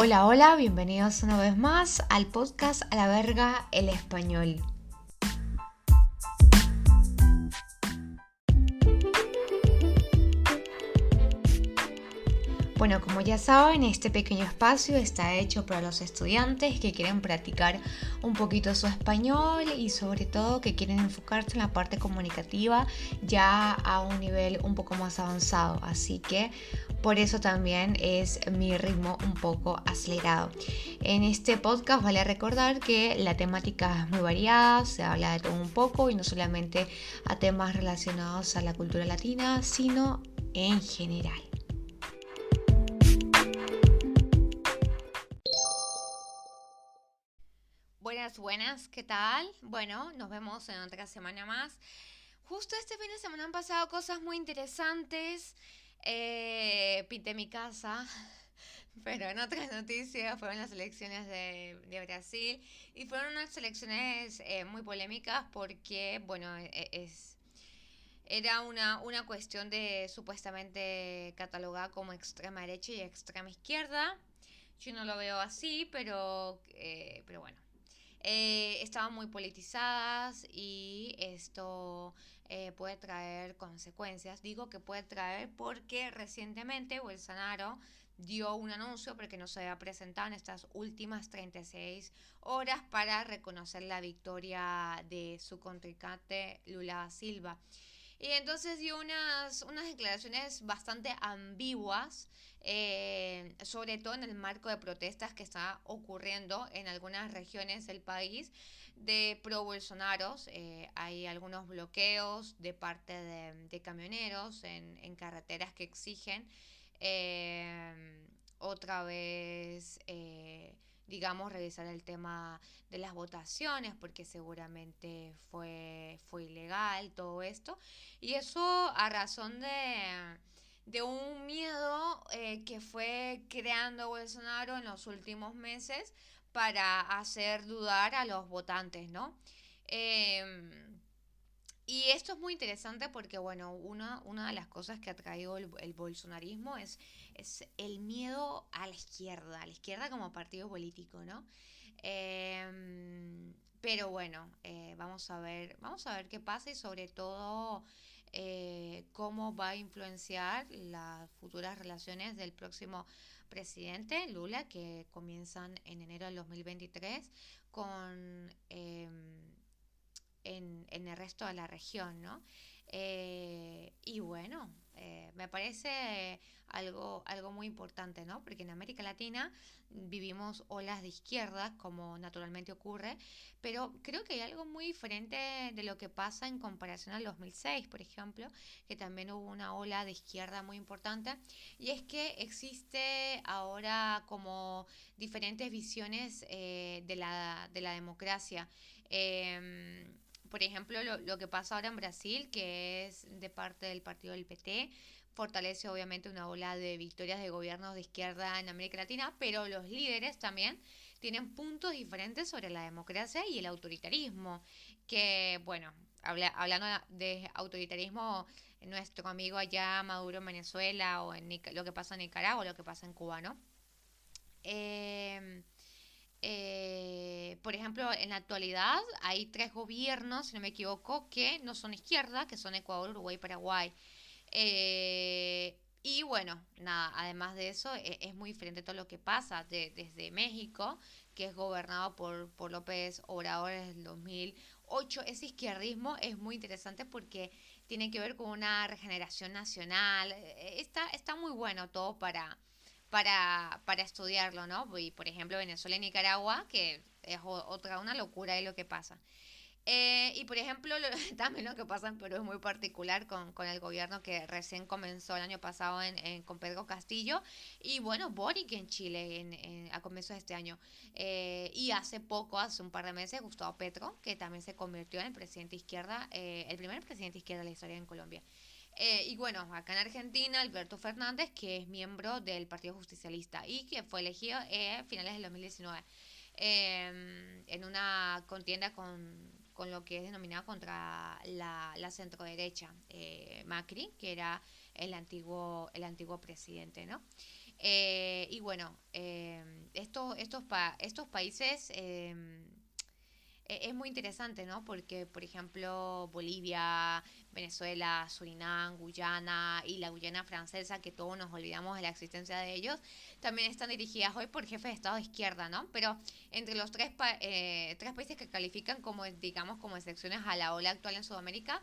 Hola, hola, bienvenidos una vez más al podcast A la Verga el Español. Bueno, como ya saben, este pequeño espacio está hecho para los estudiantes que quieren practicar un poquito su español y sobre todo que quieren enfocarse en la parte comunicativa ya a un nivel un poco más avanzado. Así que por eso también es mi ritmo un poco acelerado. En este podcast vale recordar que la temática es muy variada, se habla de todo un poco y no solamente a temas relacionados a la cultura latina, sino en general. Buenas, ¿qué tal? Bueno, nos vemos en otra semana más. Justo este fin de semana han pasado cosas muy interesantes. Pinté mi casa, pero en otras noticias fueron las elecciones de Brasil y fueron unas elecciones muy polémicas porque, bueno, era una cuestión de supuestamente catalogada como extrema derecha y extrema izquierda. Yo no lo veo así, pero bueno. Estaban muy politizadas y esto puede traer consecuencias. Digo que puede traer porque recientemente Bolsonaro dio un anuncio porque no se había presentado en estas últimas 36 horas para reconocer la victoria de su contrincante Lula da Silva. Y entonces dio unas declaraciones bastante ambiguas, sobre todo en el marco de protestas que está ocurriendo en algunas regiones del país de pro Bolsonaro. Hay algunos bloqueos de parte de camioneros en carreteras que exigen otra vez, digamos, revisar el tema de las votaciones, porque seguramente fue ilegal todo esto. Y eso a razón de un miedo que fue creando Bolsonaro en los últimos meses para hacer dudar a los votantes, ¿no? Eh, y esto es muy interesante porque, bueno, una de las cosas que ha traído el bolsonarismo es el miedo a la izquierda como partido político, ¿no? Pero bueno, vamos a ver qué pasa y sobre todo cómo va a influenciar las futuras relaciones del próximo presidente Lula, que comienzan en enero del 2023 con en el resto de la región, ¿no? Y bueno, me parece algo muy importante, ¿no? Porque en América Latina vivimos olas de izquierda, como naturalmente ocurre, pero creo que hay algo muy diferente de lo que pasa en comparación al 2006, por ejemplo, que también hubo una ola de izquierda muy importante, y es que existe ahora como diferentes visiones de la democracia. Eh, por ejemplo, lo que pasa ahora en Brasil, que es de parte del partido del PT, fortalece obviamente una ola de victorias de gobiernos de izquierda en América Latina, pero los líderes también tienen puntos diferentes sobre la democracia y el autoritarismo, que bueno, hablando de autoritarismo, nuestro amigo allá Maduro en Venezuela o en lo que pasa en Nicaragua o lo que pasa en Cuba, ¿no? Eh, por ejemplo, en la actualidad hay tres gobiernos, si no me equivoco, que no son izquierda, que son Ecuador, Uruguay y Paraguay. Y bueno, nada, además de eso, es muy diferente todo lo que pasa desde México, que es gobernado por López Obrador desde el 2008. Ese izquierdismo es muy interesante porque tiene que ver con una regeneración nacional. Está muy bueno todo para estudiarlo, ¿no? Y por ejemplo, Venezuela y Nicaragua, que es una locura de lo que pasa. Y por ejemplo, también lo que pasa en Perú es muy particular con el gobierno que recién comenzó el año pasado con Pedro Castillo y bueno, Boric en Chile a comienzos de este año. Y hace poco, hace un par de meses, Gustavo Petro, que también se convirtió en el presidente izquierda, el primer presidente izquierda de la historia en Colombia. Y bueno, acá en Argentina, Alberto Fernández, que es miembro del Partido Justicialista y que fue elegido a finales del 2019 en una contienda con lo que es denominado contra la centroderecha, Macri, que era el antiguo presidente, ¿no? Y bueno, estos países es muy interesante, ¿no? Porque, por ejemplo, Bolivia, Venezuela, Surinam, Guyana y la Guyana francesa, que todos nos olvidamos de la existencia de ellos, también están dirigidas hoy por jefes de Estado de izquierda, ¿no? Pero entre los tres países que califican como, digamos, como excepciones a la ola actual en Sudamérica,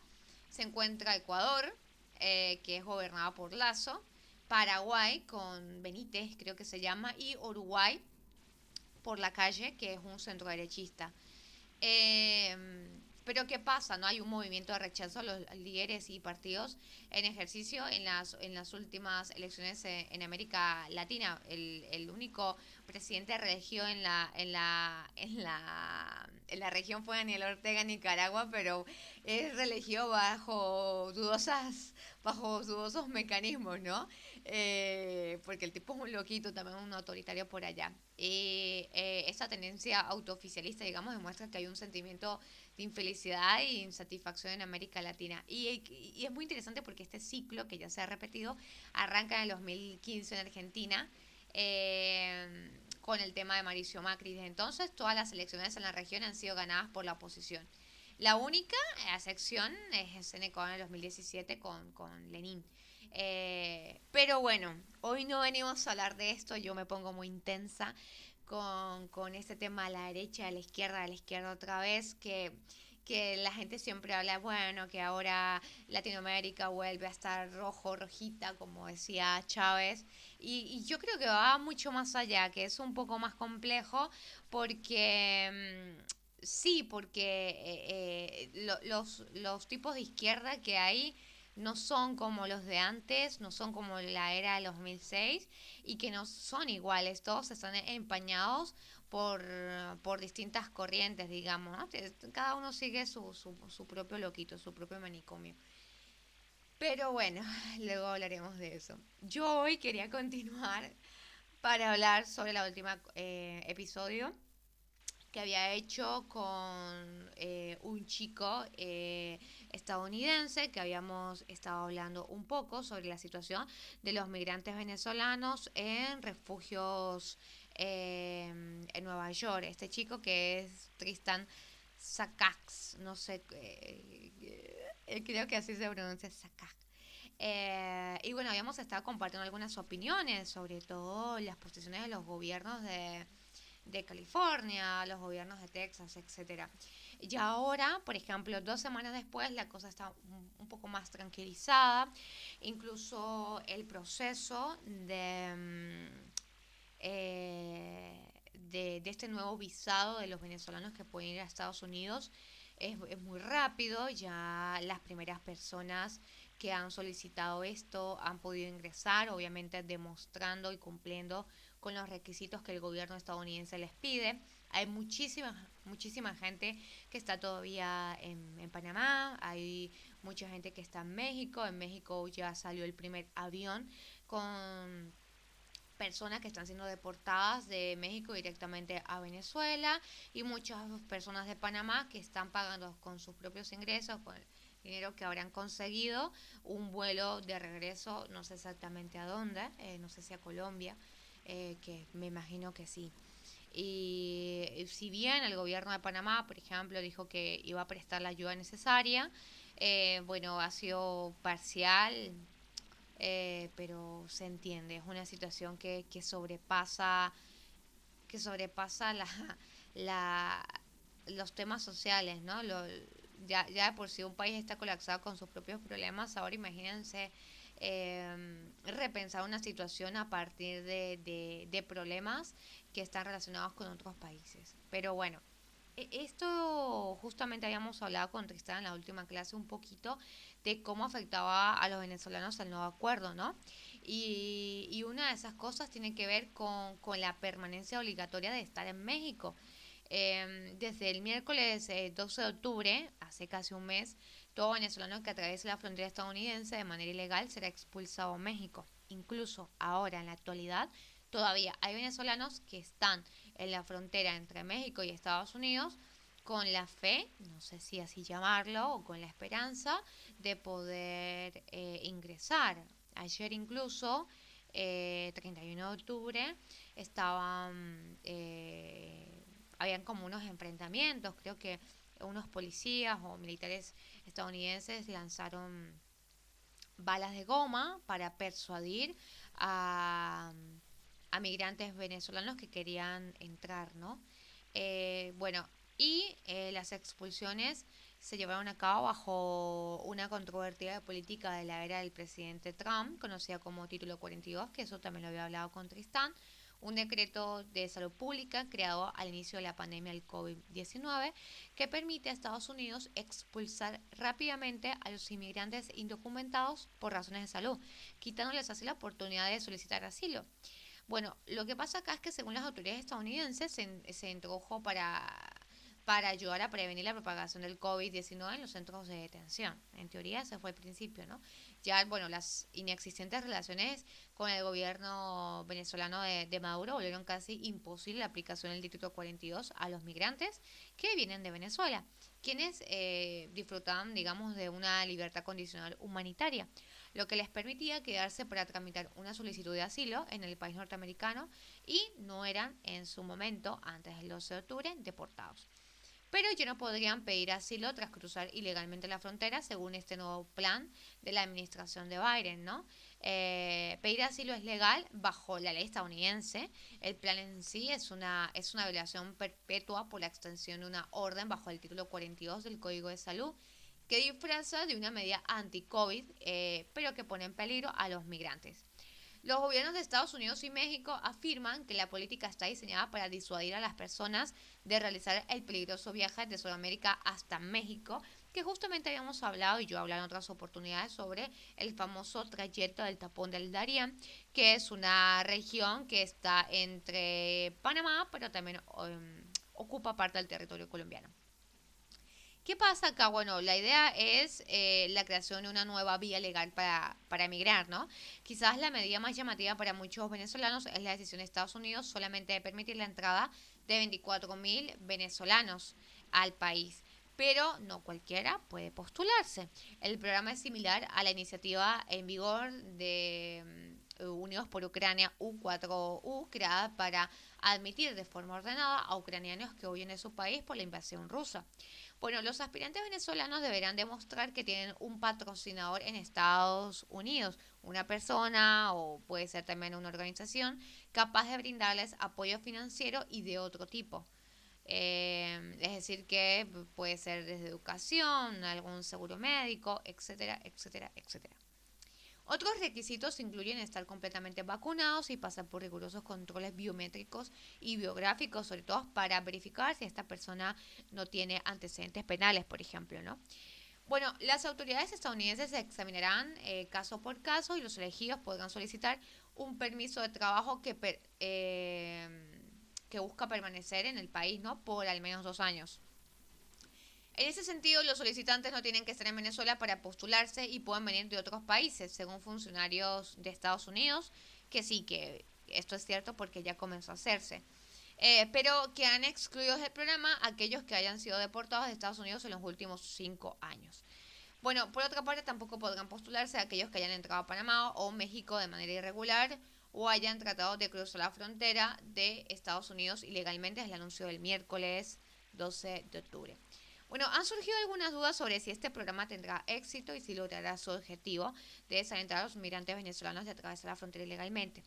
se encuentra Ecuador, que es gobernado por Lazo, Paraguay con Benítez, creo que se llama, y Uruguay por la calle, que es un centroderechista. Eh, pero ¿qué pasa? ¿No? Hay un movimiento de rechazo a los líderes y partidos en ejercicio en las últimas elecciones en América Latina. El único presidente reelegido en la región fue Daniel Ortega en Nicaragua, pero es reelegido bajo dudosos mecanismos, ¿no? Porque el tipo es un loquito, también un autoritario por allá. Esa tendencia autooficialista, digamos, demuestra que hay un sentimiento de infelicidad e insatisfacción en América Latina. Y es muy interesante porque este ciclo, que ya se ha repetido, arranca en el 2015 en Argentina. Con el tema de Mauricio Macri. Desde entonces, todas las elecciones en la región han sido ganadas por la oposición. La única excepción es en Ecuador en el 2017 con Lenin. Pero bueno, hoy no venimos a hablar de esto, yo me pongo muy intensa con este tema de la derecha, de la izquierda otra vez, que la gente siempre habla, bueno, que ahora Latinoamérica vuelve a estar rojo, rojita, como decía Chávez, y yo creo que va mucho más allá, que es un poco más complejo, porque sí, porque los tipos de izquierda que hay no son como los de antes, no son como la era del 2006 y que no son iguales, todos están empañados por, por distintas corrientes, digamos, ¿no? Cada uno sigue su propio loquito, su propio manicomio. Pero bueno, luego hablaremos de eso. Yo hoy quería continuar para hablar sobre la última episodio que había hecho con un chico estadounidense que habíamos estado hablando un poco sobre la situación de los migrantes venezolanos en refugios en Nueva York. Este chico que es Tristan Sakax, no sé, creo que así se pronuncia Sakax. Y bueno, habíamos estado compartiendo algunas opiniones, sobre todo las posiciones de los gobiernos de California, los gobiernos de Texas, etcétera. Y ahora, por ejemplo, 2 semanas después, la cosa está un poco más tranquilizada. Incluso el proceso de este nuevo visado de los venezolanos que pueden ir a Estados Unidos es muy rápido. Ya las primeras personas que han solicitado esto han podido ingresar, obviamente demostrando y cumpliendo con los requisitos que el gobierno estadounidense les pide. Hay muchísima gente que está todavía en Panamá, hay mucha gente que está en México. En México ya salió el primer avión con personas que están siendo deportadas de México directamente a Venezuela y muchas personas de Panamá que están pagando con sus propios ingresos, con el dinero que habrán conseguido, un vuelo de regreso, no sé exactamente a dónde, no sé si a Colombia, que me imagino que sí. Y si bien el gobierno de Panamá, por ejemplo, dijo que iba a prestar la ayuda necesaria, bueno, ha sido parcial, pero se entiende, es una situación que sobrepasa la, los temas sociales, ¿no? Ya de por sí un país está colapsado con sus propios problemas, ahora imagínense repensar una situación a partir de problemas que están relacionados con otros países. Pero bueno, esto justamente habíamos hablado con Tristán en la última clase un poquito de cómo afectaba a los venezolanos el nuevo acuerdo, ¿no? Y una de esas cosas tiene que ver con la permanencia obligatoria de estar en México. Desde el miércoles 12 de octubre, hace casi un mes, todo venezolano que atraviese la frontera estadounidense de manera ilegal será expulsado a México. Incluso ahora, en la actualidad, todavía hay venezolanos que están en la frontera entre México y Estados Unidos con la fe, no sé si así llamarlo, o con la esperanza de poder ingresar. Ayer incluso 31 de octubre, estaban, habían como unos enfrentamientos, creo que unos policías o militares estadounidenses lanzaron balas de goma para persuadir a, a migrantes venezolanos que querían entrar, ¿no? Bueno, y las expulsiones se llevaron a cabo bajo una controvertida política de la era del presidente Trump, conocida como Título 42, que eso también lo había hablado con Tristán, un decreto de salud pública creado al inicio de la pandemia del COVID-19 que permite a Estados Unidos expulsar rápidamente a los inmigrantes indocumentados por razones de salud, quitándoles así la oportunidad de solicitar asilo. Bueno, lo que pasa acá es que según las autoridades estadounidenses se introdujo para ayudar a prevenir la propagación del COVID-19 en los centros de detención. En teoría ese fue el principio, ¿no? Ya, bueno, las inexistentes relaciones con el gobierno venezolano de Maduro volvieron casi imposible la aplicación del Título 42 a los migrantes que vienen de Venezuela, quienes disfrutaban, digamos, de una libertad condicional humanitaria, lo que les permitía quedarse para tramitar una solicitud de asilo en el país norteamericano y no eran en su momento, antes del 12 de octubre, deportados. Pero ya no podrían pedir asilo tras cruzar ilegalmente la frontera, según este nuevo plan de la administración de Biden, ¿no? Pedir asilo es legal bajo la ley estadounidense. El plan en sí es una violación perpetua por la extensión de una orden bajo el título 42 del Código de Salud que disfraza de una medida anti-COVID, pero que pone en peligro a los migrantes. Los gobiernos de Estados Unidos y México afirman que la política está diseñada para disuadir a las personas de realizar el peligroso viaje de Sudamérica hasta México, que justamente habíamos hablado y yo he hablado en otras oportunidades sobre el famoso trayecto del Tapón del Darién, que es una región que está entre Panamá, pero también ocupa parte del territorio colombiano. ¿Qué pasa acá? Bueno, la idea es la creación de una nueva vía legal para emigrar, ¿no? Quizás la medida más llamativa para muchos venezolanos es la decisión de Estados Unidos solamente de permitir la entrada de 24.000 venezolanos al país. Pero no cualquiera puede postularse. El programa es similar a la iniciativa en vigor de Unidos por Ucrania U4U, creada para admitir de forma ordenada a ucranianos que huyen de su país por la invasión rusa. Bueno, los aspirantes venezolanos deberán demostrar que tienen un patrocinador en Estados Unidos, una persona o puede ser también una organización capaz de brindarles apoyo financiero y de otro tipo. Es decir, que puede ser desde educación, algún seguro médico, etcétera, etcétera, etcétera. Otros requisitos incluyen estar completamente vacunados y pasar por rigurosos controles biométricos y biográficos, sobre todo para verificar si esta persona no tiene antecedentes penales, por ejemplo, ¿no? Bueno, las autoridades estadounidenses examinarán caso por caso y los elegidos podrán solicitar un permiso de trabajo que busca permanecer en el país, ¿no? Por al menos 2 años. En ese sentido, los solicitantes no tienen que estar en Venezuela para postularse y pueden venir de otros países, según funcionarios de Estados Unidos, que sí, que esto es cierto porque ya comenzó a hacerse. Pero que han excluido del programa aquellos que hayan sido deportados de Estados Unidos en los últimos 5 años. Bueno, por otra parte, tampoco podrán postularse aquellos que hayan entrado a Panamá o México de manera irregular o hayan tratado de cruzar la frontera de Estados Unidos ilegalmente, es el anuncio del miércoles 12 de octubre. Bueno, han surgido algunas dudas sobre si este programa tendrá éxito y si logrará su objetivo de desalentar a los migrantes venezolanos de atravesar la frontera ilegalmente,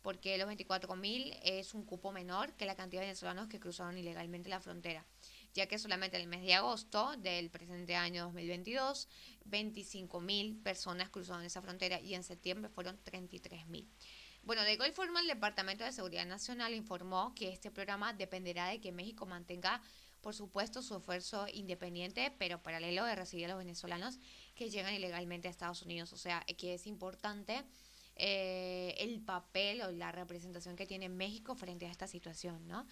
porque los 24.000 es un cupo menor que la cantidad de venezolanos que cruzaron ilegalmente la frontera, ya que solamente en el mes de agosto del presente año 2022, 25.000 personas cruzaron esa frontera y en septiembre fueron 33.000. Bueno, de igual forma, el Departamento de Seguridad Nacional informó que este programa dependerá de que México mantenga, por supuesto, su esfuerzo independiente, pero paralelo de recibir a los venezolanos que llegan ilegalmente a Estados Unidos. O sea, que es importante el papel o la representación que tiene México frente a esta situación, ¿no?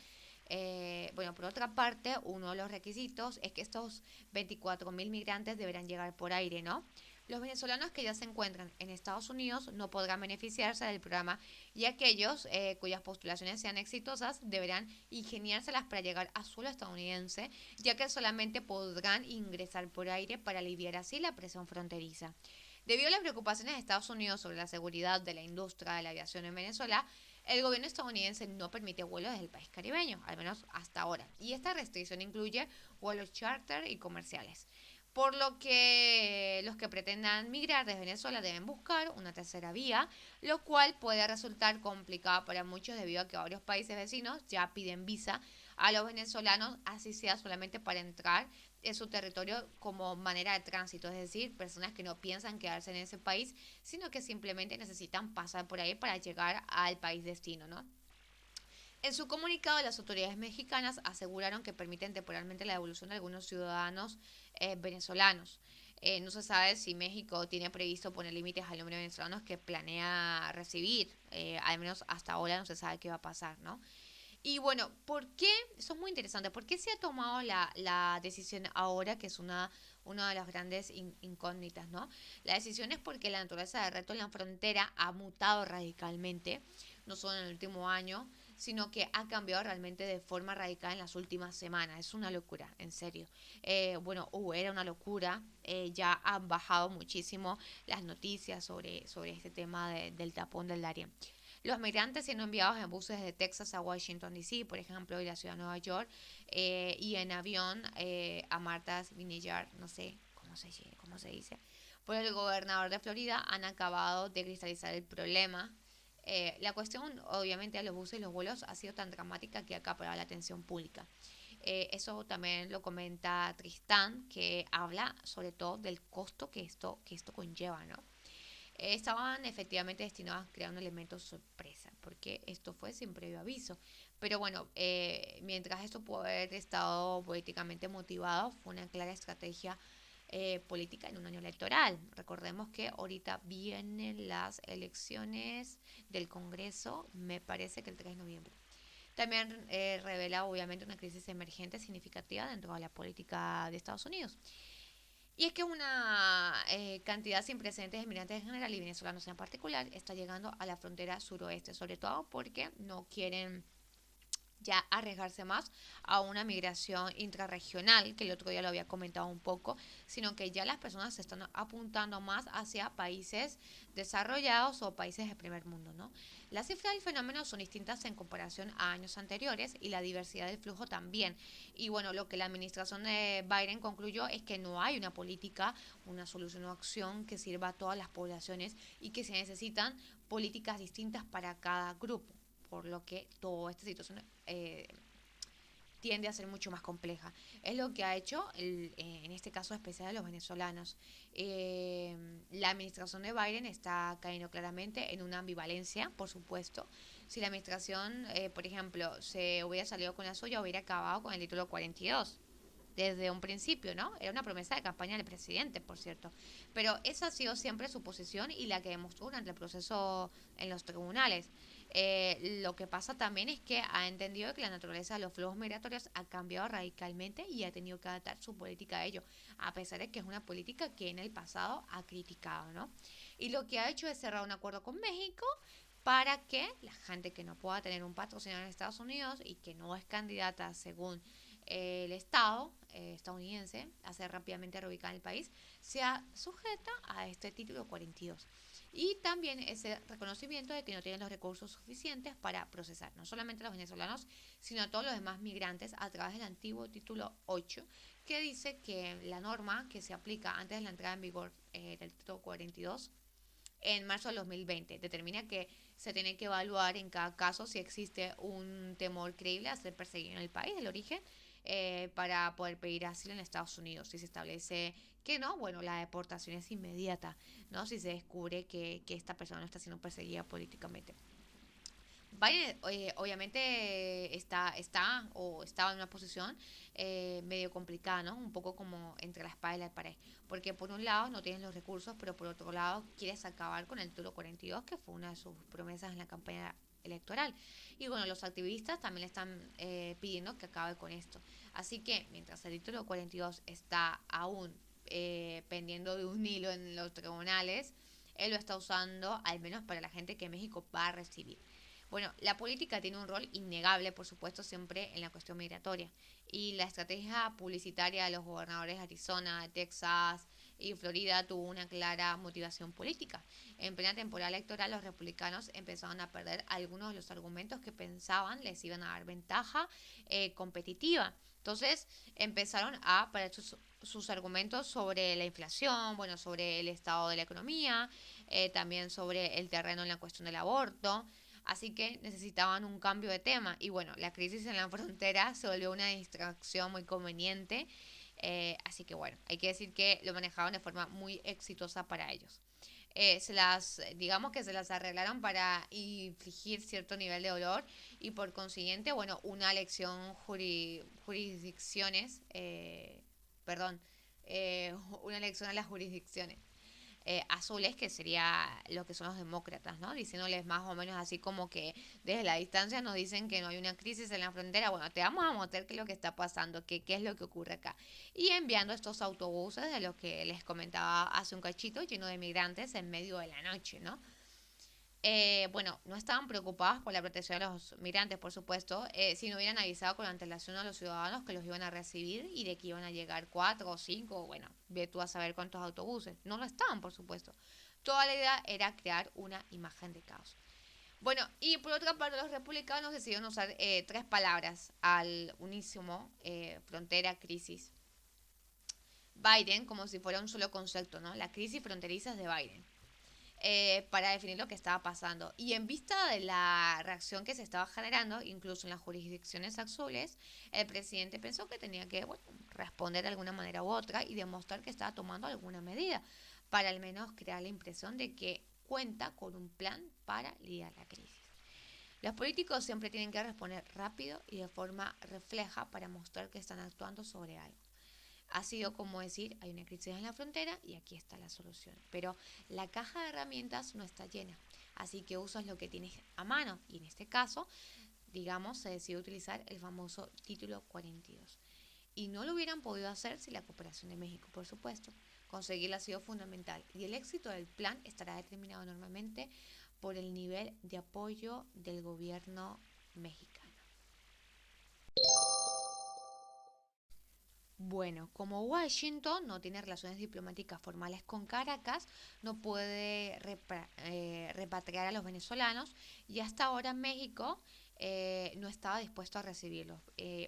Bueno, por otra parte, uno de los requisitos es que estos 24.000 migrantes deberán llegar por aire, ¿no? Los venezolanos que ya se encuentran en Estados Unidos no podrán beneficiarse del programa y aquellos cuyas postulaciones sean exitosas deberán ingeniárselas para llegar a suelo estadounidense, ya que solamente podrán ingresar por aire para aliviar así la presión fronteriza. Debido a las preocupaciones de Estados Unidos sobre la seguridad de la industria de la aviación en Venezuela, el gobierno estadounidense no permite vuelos desde el país caribeño, al menos hasta ahora. Y esta restricción incluye vuelos charter y comerciales. Por lo que los que pretendan migrar desde Venezuela deben buscar una tercera vía, lo cual puede resultar complicado para muchos debido a que varios países vecinos ya piden visa a los venezolanos, así sea solamente para entrar en su territorio como manera de tránsito, es decir, personas que no piensan quedarse en ese país, sino que simplemente necesitan pasar por ahí para llegar al país destino, ¿no? En su comunicado, las autoridades mexicanas aseguraron que permiten temporalmente la devolución de algunos ciudadanos venezolanos. No se sabe si México tiene previsto poner límites al número de venezolanos que planea recibir. Al menos hasta ahora no se sabe qué va a pasar, ¿no? Y bueno, ¿por qué? Eso es muy interesante. ¿Por qué se ha tomado la decisión ahora, que es una de las grandes incógnitas, ¿no? La decisión es porque la naturaleza de reto en la frontera ha mutado radicalmente, no solo en el último año, sino que ha cambiado realmente de forma radical en las últimas semanas. Es una locura, en serio. Bueno, era una locura. Ya han bajado muchísimo las noticias sobre este tema del tapón del Darién. Los migrantes siendo enviados en buses de Texas a Washington, D.C., por ejemplo, y la ciudad de Nueva York, y en avión a Martha's Vineyard, no sé cómo se dice, por el gobernador de Florida, han acabado de cristalizar el problema. La cuestión, obviamente, de los buses y los vuelos ha sido tan dramática que ha acaparado la atención pública. Eso también lo comenta Tristán, que habla sobre todo del costo que esto conlleva, ¿no? Estaban efectivamente destinados a crear un elemento sorpresa, porque esto fue sin previo aviso. Pero bueno, mientras esto pudo haber estado políticamente motivado, fue una clara estrategia política en un año electoral. Recordemos que ahorita vienen las elecciones del Congreso, me parece que el 3 de noviembre. También revela obviamente una crisis emergente significativa dentro de la política de Estados Unidos. Y es que una cantidad sin precedentes de migrantes en general y venezolanos en particular está llegando a la frontera suroeste, sobre todo porque no quieren ya arriesgarse más a una migración intrarregional, que el otro día lo había comentado un poco, sino que ya las personas se están apuntando más hacia países desarrollados o países de primer mundo, ¿no? Las cifras del fenómeno son distintas en comparación a años anteriores y la diversidad del flujo también. Y bueno, lo que la administración de Biden concluyó es que no hay una política, una solución o acción que sirva a todas las poblaciones y que se necesitan políticas distintas para cada grupo, por lo que toda esta situación tiende a ser mucho más compleja. Es lo que ha hecho, en este caso especial, de los venezolanos. La administración de Biden está cayendo claramente en una ambivalencia, por supuesto. Si la administración, por ejemplo, se hubiera salido con la suya, hubiera acabado con el título 42 desde un principio, ¿no? Era una promesa de campaña del presidente, por cierto. Pero esa ha sido siempre su posición y la que demostró durante el proceso en los tribunales. Lo que pasa también es que ha entendido que la naturaleza de los flujos migratorios ha cambiado radicalmente y ha tenido que adaptar su política a ello, a pesar de que es una política que en el pasado ha criticado, ¿no? Y lo que ha hecho es cerrar un acuerdo con México para que la gente que no pueda tener un patrocinador en Estados Unidos y que no es candidata según el Estado estadounidense a ser rápidamente reubicada en el país, sea sujeta a este título 42. Y también ese reconocimiento de que no tienen los recursos suficientes para procesar no solamente a los venezolanos, sino a todos los demás migrantes a través del antiguo título 8, que dice que la norma que se aplica antes de la entrada en vigor del título 42 en marzo del 2020 determina que se tiene que evaluar en cada caso si existe un temor creíble a ser perseguido en el país del origen para poder pedir asilo en Estados Unidos. Si se establece que no, bueno, la deportación es inmediata, ¿no? Si se descubre que esta persona no está siendo perseguida políticamente. Biden obviamente está o estaba en una posición medio complicada, ¿no? Un poco como entre la espada y la pared. Porque por un lado no tienes los recursos, pero por otro lado quieres acabar con el título 42, que fue una de sus promesas en la campaña electoral. Y bueno, los activistas también le están pidiendo que acabe con esto. Así que mientras el título 42 está aún pendiendo de un hilo en los tribunales, él lo está usando al menos para la gente que México va a recibir. Bueno, la política tiene un rol innegable, por supuesto, siempre en la cuestión migratoria. Y la estrategia publicitaria de los gobernadores de Arizona, de Texas, y Florida tuvo una clara motivación política. En plena temporada electoral, los republicanos empezaron a perder algunos de los argumentos que pensaban les iban a dar ventaja competitiva. Entonces empezaron a perder sus argumentos sobre la inflación, bueno, sobre el estado de la economía, también sobre el terreno en la cuestión del aborto. Así que necesitaban un cambio de tema. Y bueno, la crisis en la frontera se volvió una distracción muy conveniente. Así que bueno, hay que decir que lo manejaban de forma muy exitosa para ellos. Digamos que se las arreglaron para infligir cierto nivel de dolor y por consiguiente, bueno, una elección jurisdicciones, perdón, una elección a las jurisdicciones azules, que sería lo que son los demócratas, ¿no? Diciéndoles más o menos así como que desde la distancia nos dicen que no hay una crisis en la frontera. Bueno, te vamos a mostrar qué es lo que está pasando, qué es lo que ocurre acá. Y enviando estos autobuses de los que les comentaba hace un cachito, llenos de migrantes en medio de la noche, ¿no? Bueno, no estaban preocupados por la protección de los migrantes, por supuesto, si no hubieran avisado con antelación a los ciudadanos que los iban a recibir y de que iban a llegar cuatro o cinco, bueno, ve tú a saber cuántos autobuses. No lo estaban, por supuesto. Toda la idea era crear una imagen de caos. Bueno, y por otra parte, los republicanos decidieron usar tres palabras al unísono: frontera, crisis. Biden, como si fuera un solo concepto, ¿no? La crisis fronteriza es de Biden. Para definir lo que estaba pasando. Y en vista de la reacción que se estaba generando, incluso en las jurisdicciones azules, el presidente pensó que tenía que, bueno, responder de alguna manera u otra y demostrar que estaba tomando alguna medida para al menos crear la impresión de que cuenta con un plan para lidiar la crisis. Los políticos siempre tienen que responder rápido y de forma refleja para mostrar que están actuando sobre algo. Ha sido como decir, hay una crisis en la frontera y aquí está la solución. Pero la caja de herramientas no está llena, así que usas lo que tienes a mano. Y en este caso, digamos, se decidió utilizar el famoso título 42. Y no lo hubieran podido hacer sin la cooperación de México, por supuesto. Conseguirla ha sido fundamental y el éxito del plan estará determinado enormemente por el nivel de apoyo del gobierno mexicano. Bueno, como Washington no tiene relaciones diplomáticas formales con Caracas, no puede repatriar a los venezolanos y hasta ahora México no estaba dispuesto a recibirlos.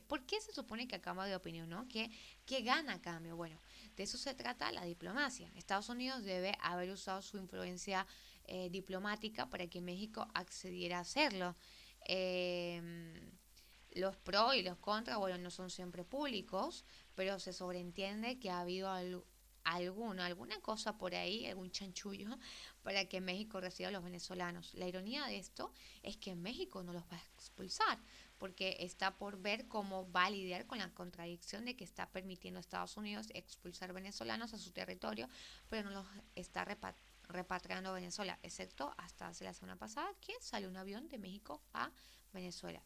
¿Por qué se supone que a cambio de opinión, no? ¿Qué gana a cambio? Bueno, de eso se trata la diplomacia. Estados Unidos debe haber usado su influencia diplomática para que México accediera a hacerlo. Eh, los pros y los contras, bueno, no son siempre públicos, pero se sobreentiende que ha habido alguna cosa por ahí, algún chanchullo, para que México reciba a los venezolanos. La ironía de esto es que México no los va a expulsar, porque está por ver cómo va a lidiar con la contradicción de que está permitiendo a Estados Unidos expulsar venezolanos a su territorio, pero no los está repatriando a Venezuela, excepto hasta hace la semana pasada que salió un avión de México a Venezuela.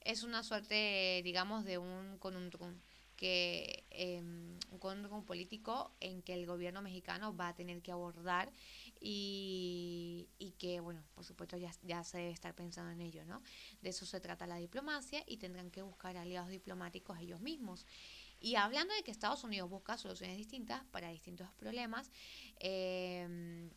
Es una suerte, digamos, de un conundrum un conundrum político en que el gobierno mexicano va a tener que abordar y que, bueno, por supuesto ya se debe estar pensando en ello, ¿no? De eso se trata la diplomacia y tendrán que buscar aliados diplomáticos ellos mismos. Y hablando de que Estados Unidos busca soluciones distintas para distintos problemas,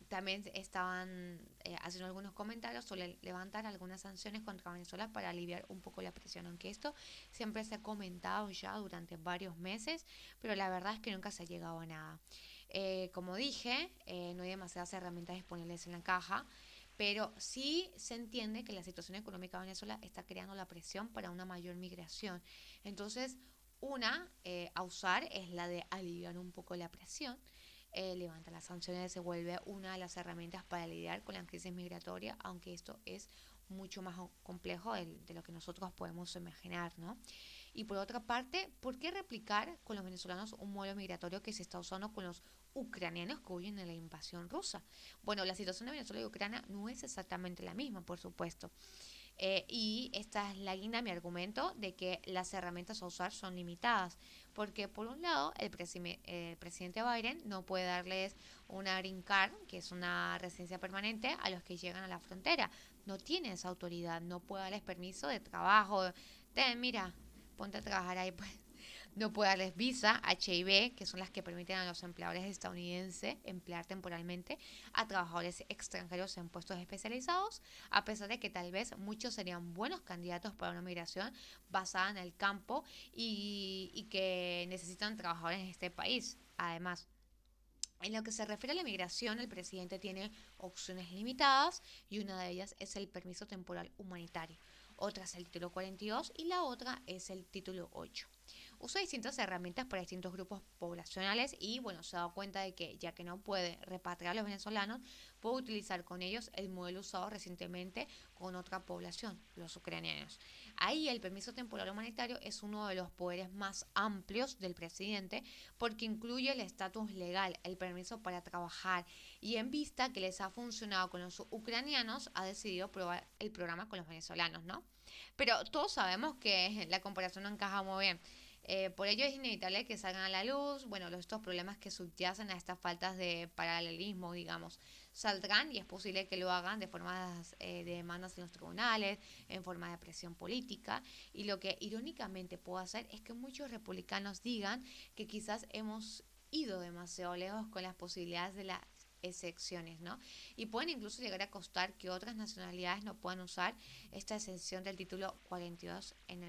también estaban haciendo algunos comentarios sobre levantar algunas sanciones contra Venezuela para aliviar un poco la presión, aunque esto siempre se ha comentado ya durante varios meses, pero la verdad es que nunca se ha llegado a nada. Como dije, no hay demasiadas herramientas disponibles en la caja, pero sí se entiende que la situación económica de Venezuela está creando la presión para una mayor migración. Entonces, una a usar es la de aliviar un poco la presión. Levanta las sanciones, se vuelve una de las herramientas para lidiar con la crisis migratoria, aunque esto es mucho más complejo de lo que nosotros podemos imaginar, ¿no? Y por otra parte, ¿por qué replicar con los venezolanos un modelo migratorio que se está usando con los ucranianos que huyen de la invasión rusa? Bueno, la situación de Venezuela y Ucrania no es exactamente la misma, por supuesto. Y esta es la guinda, mi argumento, de que las herramientas a usar son limitadas. Porque por un lado, el presidente Biden no puede darles una green card, que es una residencia permanente, a los que llegan a la frontera. No tiene esa autoridad, no puede darles permiso de trabajo. Mira, ponte a trabajar ahí, pues. No puede darles visa H-1B, que son las que permiten a los empleadores estadounidenses emplear temporalmente a trabajadores extranjeros en puestos especializados, a pesar de que tal vez muchos serían buenos candidatos para una migración basada en el campo y que necesitan trabajadores en este país. Además, en lo que se refiere a la migración, el presidente tiene opciones limitadas y una de ellas es el permiso temporal humanitario. Otra es el título 42 y la otra es el título 8. Usa distintas herramientas para distintos grupos poblacionales y bueno, se ha dado cuenta de que ya que no puede repatriar a los venezolanos, puede utilizar con ellos el modelo usado recientemente con otra población, los ucranianos. Ahí el permiso temporal humanitario es uno de los poderes más amplios del presidente porque incluye el estatus legal, el permiso para trabajar y en vista que les ha funcionado con los ucranianos, ha decidido probar el programa con los venezolanos, ¿no? Pero todos sabemos que la comparación no encaja muy bien. Por ello es inevitable que salgan a la luz, bueno, estos problemas que subyacen a estas faltas de paralelismo, digamos, saldrán y es posible que lo hagan de formas de demandas en los tribunales, en forma de presión política, y lo que irónicamente puede hacer es que muchos republicanos digan que quizás hemos ido demasiado lejos con las posibilidades de las excepciones, ¿no? Y pueden incluso llegar a costar que otras nacionalidades no puedan usar esta exención del título 42 en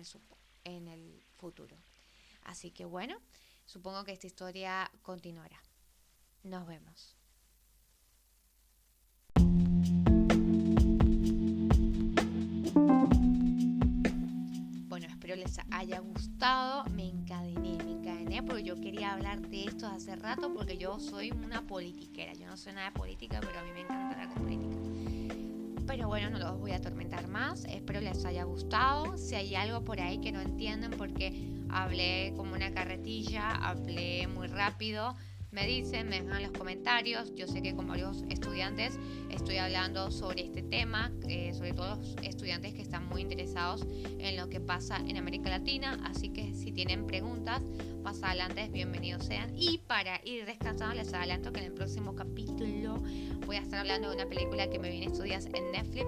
el futuro. Así que bueno, supongo que esta historia continuará. Nos vemos. Bueno, espero les haya gustado. Me encadené porque yo quería hablar de esto hace rato porque yo soy una politiquera. Yo no soy nada de política, pero a mí me encanta hablar de política. Pero bueno, no los voy a atormentar más. Espero les haya gustado. Si hay algo por ahí que no entienden porque hablé como una carretilla, hablé muy rápido, me dicen, me dejan en los comentarios. Yo sé que con varios estudiantes estoy hablando sobre este tema, sobre todo los estudiantes que están muy interesados en lo que pasa en América Latina. Así que si tienen preguntas más adelante, bienvenidos sean. Y para ir descansando, les adelanto que en el próximo capítulo voy a estar hablando de una película que me vi en estos días en Netflix.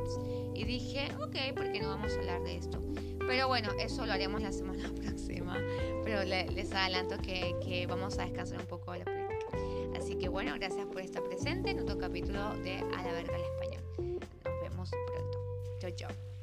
Y dije, ok, ¿por qué no vamos a hablar de esto? Pero bueno, eso lo haremos la semana próxima. Pero les adelanto que vamos a descansar un poco de la política. Así que bueno, gracias por estar presente en otro capítulo de A la verga el español. Nos vemos pronto. Chau, chau.